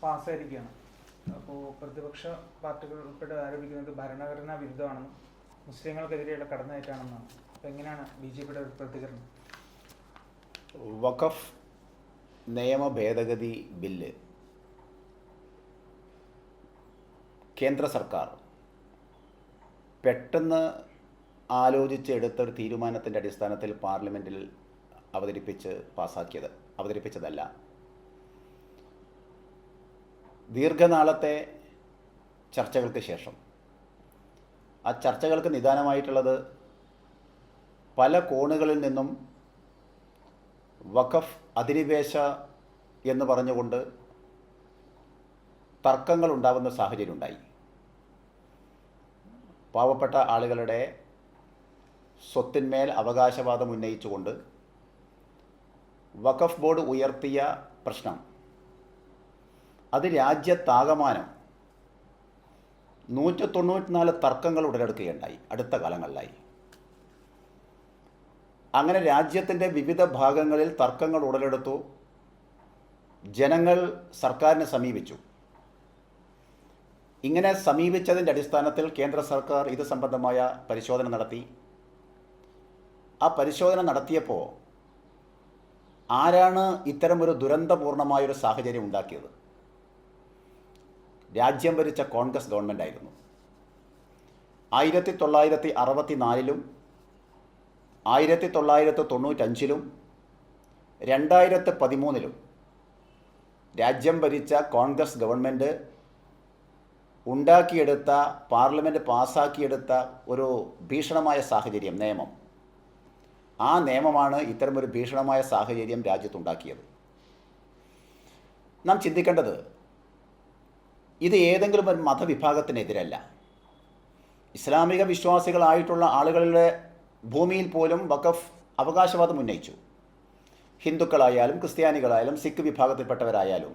പാസ്സായിരിക്കുകയാണ്. അപ്പോൾ പ്രതിപക്ഷ പാർട്ടികൾ ഉൾപ്പെടെ ആരോപിക്കുന്നത് ഭരണഘടനാ വിരുദ്ധമാണെന്നും മുസ്ലിങ്ങൾക്കെതിരെയുള്ള കടന്നുകയറ്റാണെന്നാണ്. അപ്പോൾ എങ്ങനെയാണ് BJPയുടെ ഒരു പ്രതികരണം? വഖഫ് നിയമ ഭേദഗതി ബില്ല് കേന്ദ്ര സർക്കാർ പെട്ടെന്ന് ആലോചിച്ച് എടുത്തൊരു തീരുമാനത്തിൻ്റെ അടിസ്ഥാനത്തിൽ പാർലമെൻറ്റിൽ അവതരിപ്പിച്ചതല്ല. ദീർഘനാളത്തെ ചർച്ചകൾക്ക് ശേഷം, ആ ചർച്ചകൾക്ക് നിദാനമായിട്ടുള്ളത് പല കോണുകളിൽ നിന്നും വഖഫ് അധിനിവേശ എന്ന് പറഞ്ഞുകൊണ്ട് തർക്കങ്ങൾ ഉണ്ടാകുന്ന സാഹചര്യം ഉണ്ടായി. പാവപ്പെട്ട ആളുകളുടെ സ്വത്തിന്മേൽ അവകാശവാദം ഉന്നയിച്ചുകൊണ്ട് വഖഫ് ബോർഡ് ഉയർത്തിയ പ്രശ്നം അത് രാജ്യത്താകമാനം 194 തർക്കങ്ങൾ ഉടലെടുക്കുകയുണ്ടായി അടുത്ത കാലങ്ങളിലായി. അങ്ങനെ രാജ്യത്തിൻ്റെ വിവിധ ഭാഗങ്ങളിൽ തർക്കങ്ങൾ ഉടലെടുത്തു. ജനങ്ങൾ സർക്കാരിനെ സമീപിച്ചു. ഇങ്ങനെ സമീപിച്ചതിൻ്റെ അടിസ്ഥാനത്തിൽ കേന്ദ്ര സർക്കാർ ഇത് സംബന്ധമായ പരിശോധന നടത്തി. ആ പരിശോധന നടത്തിയപ്പോൾ ആരാണ് ഇത്തരമൊരു ദുരന്തപൂർണമായൊരു സാഹചര്യം ഉണ്ടാക്കിയത്? രാജ്യം ഭരിച്ച കോൺഗ്രസ് ഗവൺമെൻറ് ആയിരുന്നു. 1964-ലും 1995-ലും 2013-ലും രാജ്യം ഭരിച്ച കോൺഗ്രസ് ഗവൺമെൻറ് ഉണ്ടാക്കിയെടുത്ത, പാർലമെൻറ്റ് പാസ്സാക്കിയെടുത്ത ഒരു ഭീഷണമായ സാഹചര്യം, നിയമം, ആ നിയമമാണ് ഇത്തരമൊരു ഭീഷണമായ സാഹചര്യം രാജ്യത്തുണ്ടാക്കിയത്. നാം ചിന്തിക്കേണ്ടത് ഇത് ഏതെങ്കിലും ഒരു മതവിഭാഗത്തിനെതിരല്ല. ഇസ്ലാമിക വിശ്വാസികളായിട്ടുള്ള ആളുകളുടെ ഭൂമിയിൽ പോലും വഖഫ് അവകാശവാദം ഉന്നയിച്ചു. ഹിന്ദുക്കളായാലും ക്രിസ്ത്യാനികളായാലും സിഖ് വിഭാഗത്തിൽപ്പെട്ടവരായാലും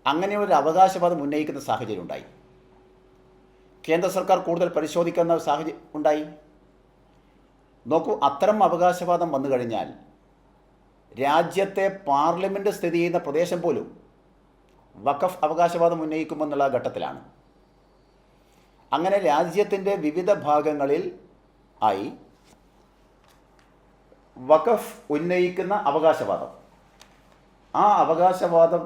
അങ്ങനെയൊരു അവകാശവാദം ഉന്നയിക്കുന്ന സാഹചര്യം ഉണ്ടായി. കേന്ദ്ര സർക്കാർ കൂടുതൽ പരിശോധിക്കുന്ന സാഹചര്യം ഉണ്ടായി. നോക്കൂ, അത്തരം അവകാശവാദം വന്നു കഴിഞ്ഞാൽ രാജ്യത്തെ പാർലമെൻറ്റ് സ്ഥിതി ചെയ്യുന്ന പ്രദേശം പോലും വഖഫ് അവകാശവാദം ഉന്നയിക്കുമെന്നുള്ള ഘട്ടത്തിലാണ്. അങ്ങനെ രാജ്യത്തിൻ്റെ വിവിധ ഭാഗങ്ങളിൽ ആയി വഖഫ് ഉന്നയിക്കുന്ന അവകാശവാദം, ആ അവകാശവാദം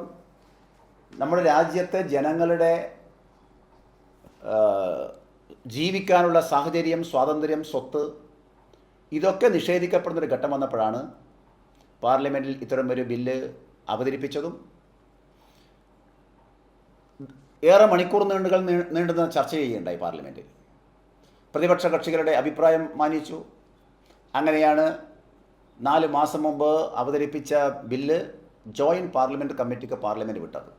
നമ്മുടെ രാജ്യത്തെ ജനങ്ങളുടെ ജീവിക്കാനുള്ള സാഹചര്യം, സ്വാതന്ത്ര്യം, സ്വത്ത്, ഇതൊക്കെ നിഷേധിക്കപ്പെടുന്നൊരു ഘട്ടം വന്നപ്പോഴാണ് പാർലമെൻറ്റിൽ ഇത്തരം ഒരു ബില്ല് അവതരിപ്പിച്ചതും ഏറെ മണിക്കൂർ നീണ്ടുന്ന ചർച്ച ചെയ്യുകയുണ്ടായി പാർലമെൻറ്റിൽ. പ്രതിപക്ഷ കക്ഷികളുടെ അഭിപ്രായം മാനിച്ചു. അങ്ങനെയാണ് 4 മാസം മുമ്പ് അവതരിപ്പിച്ച ബില്ല് ജോയിൻറ്റ് പാർലമെൻറ്റ് കമ്മിറ്റിക്ക് പാർലമെൻറ്റ് വിട്ടത്.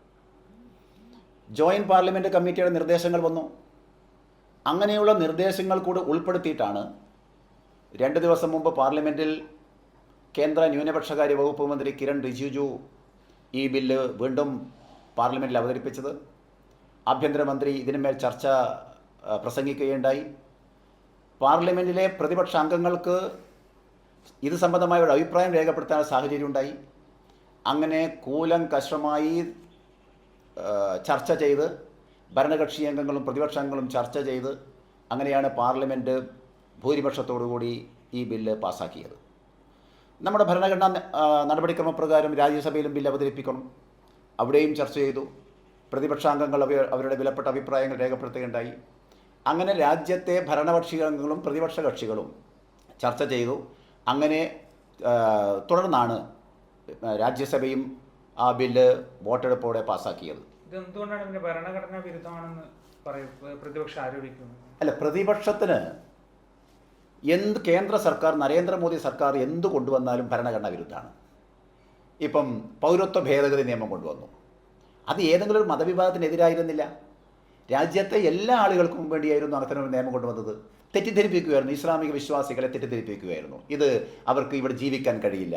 ജോയിൻറ്റ് പാർലമെൻറ്റ് കമ്മിറ്റിയുടെ നിർദ്ദേശങ്ങൾ വന്നു. അങ്ങനെയുള്ള നിർദ്ദേശങ്ങൾ കൂടി ഉൾപ്പെടുത്തിയിട്ടാണ് 2 ദിവസം മുമ്പ് പാർലമെൻറ്റിൽ കേന്ദ്ര ന്യൂനപക്ഷകാര്യ വകുപ്പ് മന്ത്രി കിരൺ റിജിജു ഈ ബില്ല് വീണ്ടും പാർലമെൻറ്റിൽ അവതരിപ്പിച്ചത്. ആഭ്യന്തരമന്ത്രി ഇതിന്മേൽ ചർച്ച പ്രസംഗിക്കുകയുണ്ടായി. പാർലമെൻറ്റിലെ പ്രതിപക്ഷ അംഗങ്ങൾക്ക് ഇത് സംബന്ധമായ ഒരു അഭിപ്രായം രേഖപ്പെടുത്താൻ സാഹചര്യം ഉണ്ടായി. അങ്ങനെ കൂലങ്കഷമായി ചർച്ച ചെയ്ത് ഭരണകക്ഷി അംഗങ്ങളും പ്രതിപക്ഷ അംഗങ്ങളും ചർച്ച ചെയ്ത് അങ്ങനെയാണ് പാർലമെൻറ്റ് ഭൂരിപക്ഷത്തോടുകൂടി ഈ ബില്ല് പാസ്സാക്കിയത്. നമ്മുടെ ഭരണഘടനാ നടപടിക്രമപ്രകാരം രാജ്യസഭയിലും ബില്ല് അവതരിപ്പിക്കണം. അവിടെയും ചർച്ച ചെയ്തു. പ്രതിപക്ഷാംഗങ്ങൾ അവരുടെ വിലപ്പെട്ട അഭിപ്രായങ്ങൾ രേഖപ്പെടുത്തുകയുണ്ടായി. അങ്ങനെ രാജ്യത്തെ ഭരണപക്ഷി അംഗങ്ങളും പ്രതിപക്ഷ കക്ഷികളും ചർച്ച ചെയ്തു. അങ്ങനെ തുടർന്നാണ് രാജ്യസഭയും ആ ബില്ല് വോട്ടെടുപ്പോടെ പാസ്സാക്കിയത്. ഇതെന്തുകൊണ്ടാണ് പിന്നെ ഭരണഘടനാ വിരുദ്ധമാണെന്ന് പ്രതിപക്ഷം ആരോപിക്കുന്നത്? അല്ല, പ്രതിപക്ഷത്തിന് കേന്ദ്ര സർക്കാർ, നരേന്ദ്രമോദി സർക്കാർ എന്ത് കൊണ്ടുവന്നാലും ഭരണഘടനാ വിരുദ്ധമാണ്. ഇപ്പം പൗരത്വ ഭേദഗതി നിയമം കൊണ്ടുവന്നു. അത് ഏതെങ്കിലും ഒരു മതവിഭാഗത്തിനെതിരായിരുന്നില്ല. രാജ്യത്തെ എല്ലാ ആളുകൾക്കും വേണ്ടിയായിരുന്നു അങ്ങനെ ഒരു നിയമം കൊണ്ടുവന്നത്. തെറ്റിദ്ധരിപ്പിക്കുകയായിരുന്നു, ഇസ്ലാമിക വിശ്വാസികളെ തെറ്റിദ്ധരിപ്പിക്കുകയായിരുന്നു. ഇത് അവർക്ക് ഇവിടെ ജീവിക്കാൻ കഴിയില്ല,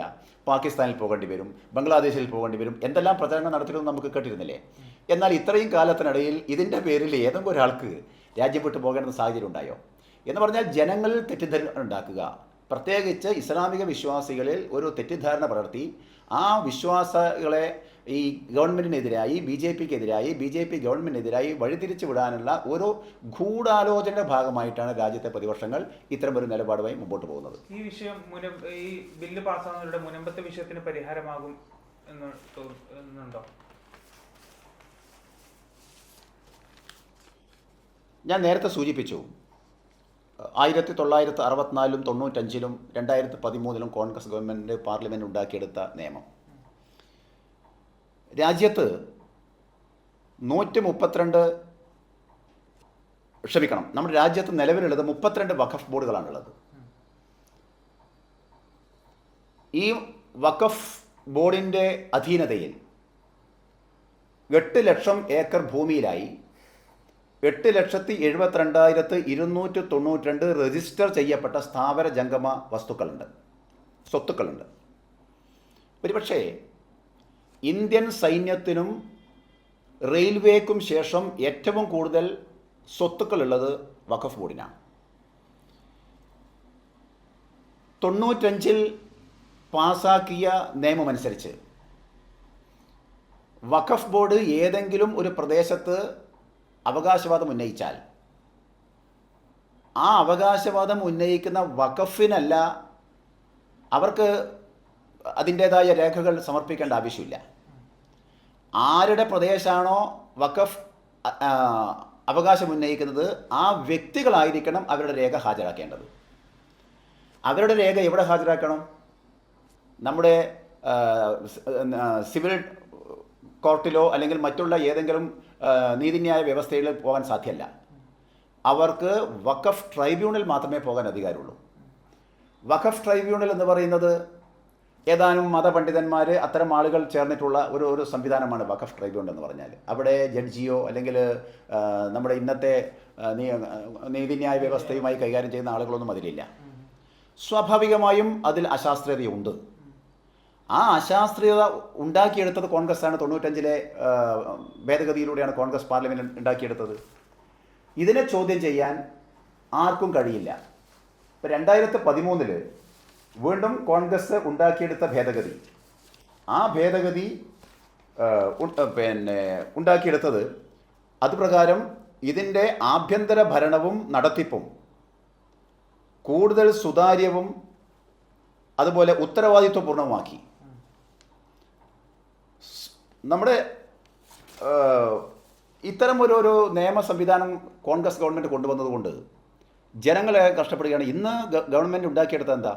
പാകിസ്ഥാനിൽ പോകേണ്ടി വരും, ബംഗ്ലാദേശിൽ പോകേണ്ടി വരും, എന്തെല്ലാം പ്രചരണങ്ങൾ നടത്തിയിരുന്നു നമുക്ക് കേട്ടിരുന്നില്ലേ? എന്നാൽ ഇത്രയും കാലത്തിനിടയിൽ ഇതിൻ്റെ പേരിൽ ഏതെങ്കിലും ഒരാൾക്ക് രാജ്യം വിട്ടു പോകേണ്ട സാഹചര്യം ഉണ്ടായോ? എന്ന് പറഞ്ഞാൽ ജനങ്ങളിൽ തെറ്റിദ്ധാരണ ഉണ്ടാക്കുക, പ്രത്യേകിച്ച് ഇസ്ലാമിക വിശ്വാസികളിൽ ഒരു തെറ്റിദ്ധാരണ പടർത്തി ആ വിശ്വാസികളെ ഈ ഗവൺമെൻറ്റിനെതിരായി ബി ജെ പി ഗവൺമെൻറ്റിനെതിരായി വഴിതിരിച്ചു വിടാനുള്ള ഒരു ഗൂഢാലോചനയുടെ ഭാഗമായിട്ടാണ് രാജ്യത്തെ പ്രതിപക്ഷങ്ങൾ ഇത്തരമൊരു നിലപാടുമായി മുമ്പോട്ട് പോകുന്നത്. ഈ വിഷയം ഈ ബില്ല് പാസ്സാകുന്നതിലൂടെ മുനമ്പത്തെ വിഷയത്തിന് പരിഹാരമാകും എന്നുണ്ടോ? ഞാൻ നേരത്തെ സൂചിപ്പിച്ചു, 1964-ലും 95-ലും 2013-ലും കോൺഗ്രസ് ഗവൺമെൻറ് പാർലമെൻറ്റ് ഉണ്ടാക്കിയെടുത്ത നിയമം രാജ്യത്ത് 132 നമ്മുടെ രാജ്യത്ത് നിലവിലുള്ളത് 32 വഖഫ് ബോർഡുകളാണുള്ളത്. ഈ വഖഫ് ബോർഡിൻ്റെ അധീനതയിൽ 8 ലക്ഷം ഏക്കർ ഭൂമിയിലായി 8,72,292 രജിസ്റ്റർ ചെയ്യപ്പെട്ട സ്ഥാവര ജംഗമ സ്വത്തുക്കളുണ്ട്. ഒരുപക്ഷേ ഇന്ത്യൻ സൈന്യത്തിനും റെയിൽവേക്കും ശേഷം ഏറ്റവും കൂടുതൽ സ്വത്തുക്കളുള്ളത് വഖഫ് ബോർഡിനാണ്. 95-ൽ പാസാക്കിയ നിയമമനുസരിച്ച് വഖഫ് ബോർഡ് ഏതെങ്കിലും ഒരു പ്രദേശത്ത് അവകാശവാദം ഉന്നയിച്ചാൽ ആ അവകാശവാദം ഉന്നയിക്കുന്ന വഖഫിനല്ല അവർക്ക് അതിൻ്റേതായ രേഖകൾ സമർപ്പിക്കേണ്ട ആവശ്യമില്ല. ആരുടെ പ്രദേശമാണോ വഖഫ് അവകാശം ഉന്നയിക്കുന്നത് ആ വ്യക്തികളായിരിക്കണം അവരുടെ രേഖ ഹാജരാക്കേണ്ടത്. അവരുടെ രേഖ എവിടെ ഹാജരാക്കണം? നമ്മുടെ സിവിൽ കോർട്ടിലോ അല്ലെങ്കിൽ മറ്റുള്ള ഏതെങ്കിലും നീതിന്യായ വ്യവസ്ഥയിൽ പോകാൻ സാധ്യമല്ല. അവർക്ക് വഖഫ് ട്രൈബ്യൂണൽ മാത്രമേ പോകാൻ അധികാരമുള്ളൂ. വഖഫ് ട്രൈബ്യൂണൽ എന്ന് പറയുന്നത് ഏതാനും മതപണ്ഡിതന്മാർ അത്തരം ആളുകൾ ചേർന്നിട്ടുള്ള ഒരു സംവിധാനമാണ് വഖഫ് ട്രൈബ്യൂണൽ എന്ന് പറഞ്ഞാൽ. അവിടെ ജഡ്ജിയോ അല്ലെങ്കിൽ നമ്മുടെ ഇന്നത്തെ നീതിന്യായ വ്യവസ്ഥയുമായി കൈകാര്യം ചെയ്യുന്ന ആളുകളൊന്നും അതിലില്ല. സ്വാഭാവികമായും അതിൽ അശാസ്ത്രീയതയുണ്ട്. ആ അശാസ്ത്രീയത ഉണ്ടാക്കിയെടുത്തത് കോൺഗ്രസ്സാണ്. 95-ലെ ഭേദഗതിയിലൂടെയാണ് കോൺഗ്രസ് പാർലമെൻറ്റ് ഉണ്ടാക്കിയെടുത്തത്. ഇതിനെ ചോദ്യം ചെയ്യാൻ ആർക്കും കഴിയില്ല. ഇപ്പോൾ 2013-ൽ വീണ്ടും കോൺഗ്രസ് ഉണ്ടാക്കിയെടുത്ത ഭേദഗതി, ആ ഭേദഗതി ഉണ്ടാക്കിയെടുത്തത് അതുപ്രകാരം ഇതിൻ്റെ ആഭ്യന്തര ഭരണവും നടത്തിപ്പും കൂടുതൽ സുതാര്യവും അതുപോലെ ഉത്തരവാദിത്വപൂർണ്ണമാക്കി. നമ്മുടെ ഇത്തരം ഒരു നിയമ സംവിധാനം കോൺഗ്രസ് ഗവൺമെൻറ് കൊണ്ടുവന്നതുകൊണ്ട് ജനങ്ങളെ കഷ്ടപ്പെടുകയാണ്. ഇന്ന് ഗവൺമെൻറ് ഉണ്ടാക്കിയെടുത്തത് എന്താ?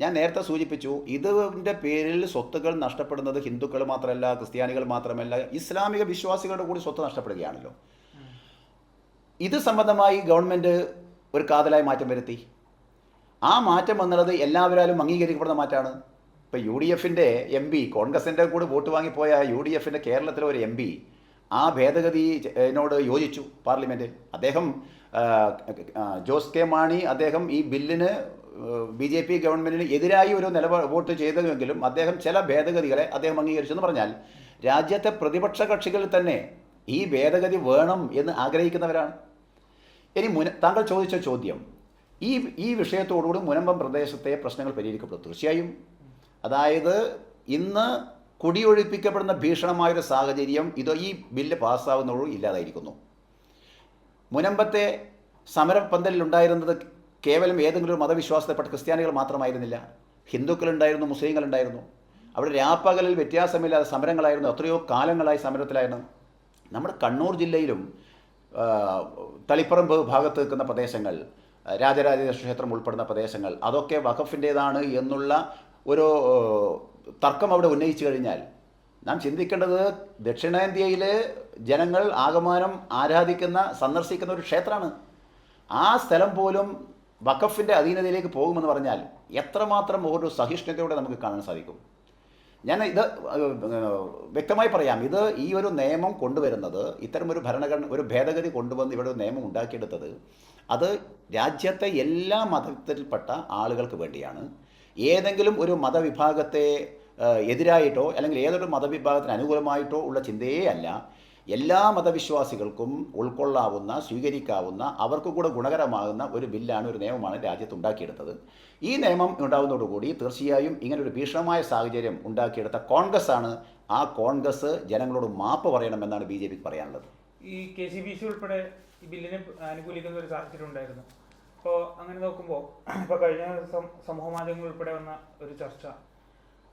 ഞാൻ നേരത്തെ സൂചിപ്പിച്ചു, ഇതിൻ്റെ പേരിൽ സ്വത്തുകൾ നഷ്ടപ്പെടുന്നത് ഹിന്ദുക്കൾ മാത്രമല്ല, ക്രിസ്ത്യാനികൾ മാത്രമല്ല, ഇസ്ലാമിക വിശ്വാസികളുടെ കൂടി സ്വത്ത് നഷ്ടപ്പെടുകയാണല്ലോ. ഇത് സംബന്ധമായി ഗവൺമെൻറ് ഒരു കാതലായ മാറ്റം വരുത്തി. ആ മാറ്റം വന്നുള്ളത് എല്ലാവരാലും അംഗീകരിക്കപ്പെടുന്ന മാറ്റമാണ്. ഇപ്പോൾ UDFൻ്റെ MP, കോൺഗ്രസിൻ്റെ കൂടെ വോട്ട് വാങ്ങിപ്പോയ UDFൻ്റെ കേരളത്തിലെ ഒരു MP ആ ഭേദഗതിയോട് യോജിച്ചു പാർലമെൻറ്റിൽ. അദ്ദേഹം ജോസ് കെ മാണി അദ്ദേഹം ഈ ബില്ലിന് BJP ഗവൺമെൻറ്റിന് എതിരായി ഒരു വോട്ട് ചെയ്തെങ്കിലും അദ്ദേഹം ചില ഭേദഗതികളെ അദ്ദേഹം അംഗീകരിച്ചെന്ന് പറഞ്ഞാൽ രാജ്യത്തെ പ്രതിപക്ഷ കക്ഷികളിൽ തന്നെ ഈ ഭേദഗതി വേണം എന്ന് ആഗ്രഹിക്കുന്നവരാണ്. ഇനി താങ്കൾ ചോദിച്ച ചോദ്യം, ഈ വിഷയത്തോടുകൂടി മുനമ്പം പ്രദേശത്തെ പ്രശ്നങ്ങൾ പരിഹരിക്കപ്പെടും. തീർച്ചയായും. അതായത് ഇന്ന് കുടിയൊഴിപ്പിക്കപ്പെടുന്ന ഭീഷണമായൊരു സാഹചര്യം ഈ ബില്ല് പാസ്സാവുന്നതോടും ഇല്ലാതായിരിക്കുന്നു. മുനമ്പത്തെ സമരപന്തലിലുണ്ടായിരുന്നത് കേവലം ഏതെങ്കിലും ഒരു മതവിശ്വാസത്തിൽപ്പെട്ട ക്രിസ്ത്യാനികൾ മാത്രമായിരുന്നില്ല. ഹിന്ദുക്കളുണ്ടായിരുന്നു, മുസ്ലിങ്ങളുണ്ടായിരുന്നു. അവിടെ രാപ്പകലിൽ വ്യത്യാസമില്ലാതെ സമരങ്ങളായിരുന്നു. എത്രയോ കാലങ്ങളായി സമരത്തിലായിരുന്നു. നമ്മുടെ കണ്ണൂർ ജില്ലയിലും തളിപ്പറമ്പ് ഭാഗത്ത് നിൽക്കുന്ന പ്രദേശങ്ങൾ, രാജരാജേശ്വര ക്ഷേത്രം ഉൾപ്പെടുന്ന പ്രദേശങ്ങൾ, അതൊക്കെ വഖഫിൻ്റേതാണ് എന്നുള്ള ഒരു തർക്കം അവിടെ ഉന്നയിച്ചു കഴിഞ്ഞാൽ നാം ചിന്തിക്കേണ്ടത് ദക്ഷിണേന്ത്യയിലെ ജനങ്ങൾ ആകമാനം ആരാധിക്കുന്ന സന്ദർശിക്കുന്ന ഒരു ക്ഷേത്രമാണ്. ആ സ്ഥലം പോലും വഖഫിൻ്റെ അധീനതയിലേക്ക് പോകുമെന്ന് പറഞ്ഞാൽ എത്രമാത്രം ഒരു സഹിഷ്ണുതയോടെ നമുക്ക് കാണാൻ സാധിക്കും. ഞാൻ ഇത് വ്യക്തമായി പറയാം, ഈ ഒരു നിയമം കൊണ്ടുവരുന്നത്, ഇത്തരമൊരു ഒരു ഭേദഗതി കൊണ്ടുവന്ന് ഇവിടെ ഒരു നിയമം ഉണ്ടാക്കിയെടുത്തത് അത് രാജ്യത്തെ എല്ലാ മതത്തിൽപ്പെട്ട ആളുകൾക്ക് വേണ്ടിയാണ്. ഏതെങ്കിലും ഒരു മതവിഭാഗത്തെ എതിരായിട്ടോ അല്ലെങ്കിൽ ഏതൊരു മതവിഭാഗത്തിന് അനുകൂലമായിട്ടോ ഉള്ള ചിന്തയേ അല്ല. എല്ലാ മതവിശ്വാസികൾക്കും ഉൾക്കൊള്ളാവുന്ന, സ്വീകരിക്കാവുന്ന, അവർക്ക് കൂടെ ഗുണകരമാകുന്ന ഒരു ബില്ലാണ്, ഒരു നിയമമാണ് രാജ്യത്ത് ഉണ്ടാക്കിയെടുത്തത്. ഈ നിയമം ഉണ്ടാകുന്നതോടുകൂടി തീർച്ചയായും ഇങ്ങനൊരു ഭീഷണമായ സാഹചര്യം ഉണ്ടാക്കിയെടുത്ത കോൺഗ്രസ് ആണ്. ആ കോൺഗ്രസ് ജനങ്ങളോട് മാപ്പ് പറയണമെന്നാണ് BJP പറയാനുള്ളത്. ഈ KCBC ഉൾപ്പെടെ ഈ ബില്ലിനെ അനുകൂലിക്കുന്ന ഒരു സാഹചര്യം ഉണ്ടായിരുന്നു. അപ്പോൾ അങ്ങനെ നോക്കുമ്പോൾ ഇപ്പോൾ കഴിഞ്ഞ ദിവസം സമൂഹ മാധ്യമങ്ങൾ ഉൾപ്പെടെ വന്ന ഒരു ചർച്ച,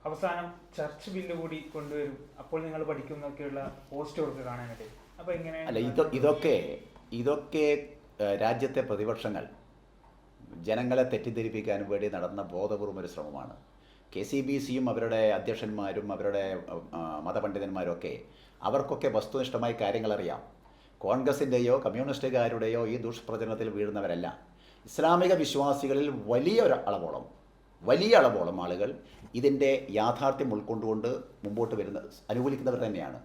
അവസാനം ചർച്ച് ബില്ല് കൂടി കൊണ്ടുവരും, അപ്പോൾ നിങ്ങൾ പഠിക്കും എന്നൊക്കെയുള്ള പോസ്റ്റുകളൊക്കെ കാണാനായിട്ട്. അപ്പോൾ ഇങ്ങനെ അല്ല, ഇതൊക്കെ രാജ്യത്തെ പ്രതിപക്ഷങ്ങൾ ജനങ്ങളെ തെറ്റിദ്ധരിപ്പിക്കാൻ വേണ്ടി നടന്ന ബോധപൂർവം ഒരു ശ്രമമാണ്. KCBCയും അവരുടെ അധ്യക്ഷന്മാരും അവരുടെ മതപണ്ഡിതന്മാരൊക്കെ അവർക്കൊക്കെ വസ്തുനിഷ്ഠമായി കാര്യങ്ങളറിയാം. കോൺഗ്രസിൻ്റെയോ കമ്മ്യൂണിസ്റ്റുകാരുടെയോ ഈ ദുഷ്പ്രചരണത്തിൽ വീഴുന്നവരല്ല. ഇസ്ലാമിക വിശ്വാസികളിൽ വലിയ അളവോളം ആളുകൾ ഇതിൻ്റെ യാഥാർത്ഥ്യം ഉൾക്കൊണ്ടുകൊണ്ട് മുമ്പോട്ട് അനുകൂലിക്കുന്നവർ തന്നെയാണ്.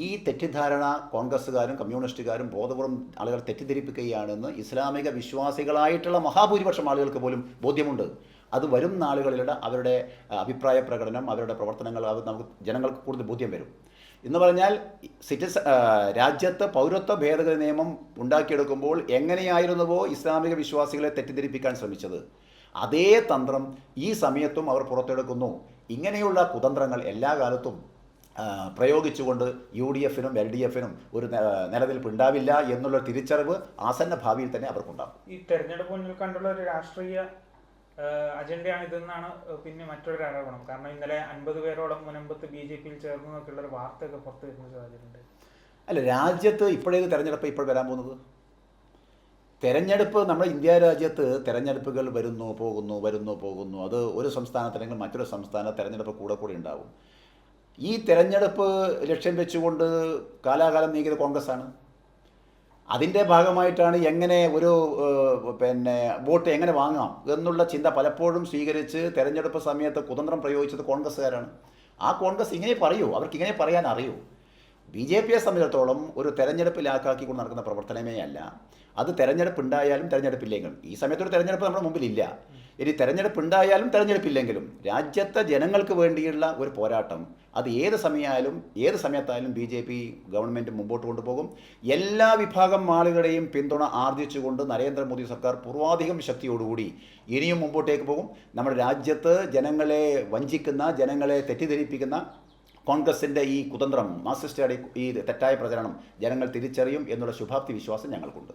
ഈ തെറ്റിദ്ധാരണ കോൺഗ്രസ്സുകാരും കമ്മ്യൂണിസ്റ്റുകാരും ബോധപൂർവം ആളുകൾ തെറ്റിദ്ധരിപ്പിക്കുകയാണെന്ന് ഇസ്ലാമിക വിശ്വാസികളായിട്ടുള്ള മഹാഭൂരിപക്ഷം ആളുകൾക്ക് പോലും ബോധ്യമുണ്ട്. അത് വരും നാളുകളിലൂടെ അവരുടെ അഭിപ്രായ പ്രകടനം, അവരുടെ പ്രവർത്തനങ്ങൾ നമുക്ക് ജനങ്ങൾക്ക് കൂടുതൽ ബോധ്യം വരും. എന്ന് പറഞ്ഞാൽ രാജ്യത്ത് പൗരത്വ ഭേദഗതി നിയമം ഉണ്ടാക്കിയെടുക്കുമ്പോൾ എങ്ങനെയായിരുന്നുവോ ഇസ്ലാമിക വിശ്വാസികളെ തെറ്റിദ്ധരിപ്പിക്കാൻ ശ്രമിച്ചത്, അതേ തന്ത്രം ഈ സമയത്തും അവർ പുറത്തെടുക്കുന്നു. ഇങ്ങനെയുള്ള കുതന്ത്രങ്ങൾ എല്ലാ കാലത്തും പ്രയോഗിച്ചുകൊണ്ട് UDFനും LDFനും ഒരു നിലനിൽപ്പ് ഉണ്ടാവില്ല എന്നുള്ള തിരിച്ചറിവ് ആസന്ന ഭാവിയിൽ തന്നെ അവർക്കുണ്ടാകും. ഈ തെരഞ്ഞെടുപ്പ് മുന്നിൽ കണ്ടുള്ള ഒരു രാഷ്ട്രീയ അജണ്ടയാണ് ഇതെന്നാണ് പിന്നെ മറ്റൊരു ആരോപണം. കാരണം ഇന്നലെ 50 പേരോളം മുനമ്പത്ത് BJPയിൽ ചേർന്നു എന്നൊക്കെയുള്ള ഒരു വാർത്തയൊക്കെ പുറത്തു വരുന്ന സാഹചര്യമുണ്ട്. അല്ല, രാജ്യത്ത് ഇപ്പോഴേത് തെരഞ്ഞെടുപ്പ് ഇപ്പോൾ വരാൻ പോകുന്നത്? തെരഞ്ഞെടുപ്പ് നമ്മുടെ ഇന്ത്യ രാജ്യത്ത് തെരഞ്ഞെടുപ്പുകൾ വരുന്നു പോകുന്നു. അത് ഒരു സംസ്ഥാനത്തല്ലെങ്കിൽ മറ്റൊരു സംസ്ഥാന തെരഞ്ഞെടുപ്പ് കൂടെ ഉണ്ടാവും. ഈ തെരഞ്ഞെടുപ്പ് ലക്ഷ്യം വെച്ചുകൊണ്ട് കാലാകാലം നീങ്ങിയത് കോൺഗ്രസ്സാണ്. അതിൻ്റെ ഭാഗമായിട്ടാണ് എങ്ങനെ ഒരു വോട്ട് എങ്ങനെ വാങ്ങാം എന്നുള്ള ചിന്ത പലപ്പോഴും സ്വീകരിച്ച് തെരഞ്ഞെടുപ്പ് സമയത്ത് കുതന്ത്രം പ്രയോഗിച്ചത് കോൺഗ്രസ്സുകാരാണ്. ആ കോൺഗ്രസ് ഇങ്ങനെ പറയൂ, അവർക്ക് ഇങ്ങനെ പറയാൻ അറിയൂ. BJPയെ സംബന്ധിച്ചിടത്തോളം ഒരു തെരഞ്ഞെടുപ്പ് ലാക്കാക്കിക്കൊണ്ട് നടക്കുന്ന പ്രവർത്തനമേ അല്ല. അത് തെരഞ്ഞെടുപ്പ് ഉണ്ടായാലും തെരഞ്ഞെടുപ്പില്ലെങ്കിലും, ഈ സമയത്തൊരു തെരഞ്ഞെടുപ്പ് നമ്മുടെ മുമ്പിലില്ല. ഇനി തെരഞ്ഞെടുപ്പ് ഉണ്ടായാലും തെരഞ്ഞെടുപ്പില്ലെങ്കിലും രാജ്യത്തെ ജനങ്ങൾക്ക് വേണ്ടിയുള്ള ഒരു പോരാട്ടം അത് ഏത് സമയത്തായാലും BJP ഗവൺമെൻറ് മുമ്പോട്ട് കൊണ്ടുപോകും. എല്ലാ വിഭാഗം ആളുകളുടെയും പിന്തുണ ആർജിച്ചുകൊണ്ട് നരേന്ദ്രമോദി സർക്കാർ പൂർവാധികം ശക്തിയോടുകൂടി ഇനിയും മുമ്പോട്ടേക്ക് പോകും. നമ്മുടെ രാജ്യത്ത് ജനങ്ങളെ വഞ്ചിക്കുന്ന, ജനങ്ങളെ തെറ്റിദ്ധരിപ്പിക്കുന്ന കോൺഗ്രസിൻ്റെ ഈ കുതന്ത്രം, മാർക്സിസ്റ്റുകളുടെ ഈ തെറ്റായ പ്രചരണം ജനങ്ങൾ തിരിച്ചറിയും എന്നുള്ള ശുഭാപ്തി വിശ്വാസം ഞങ്ങൾക്കുണ്ട്.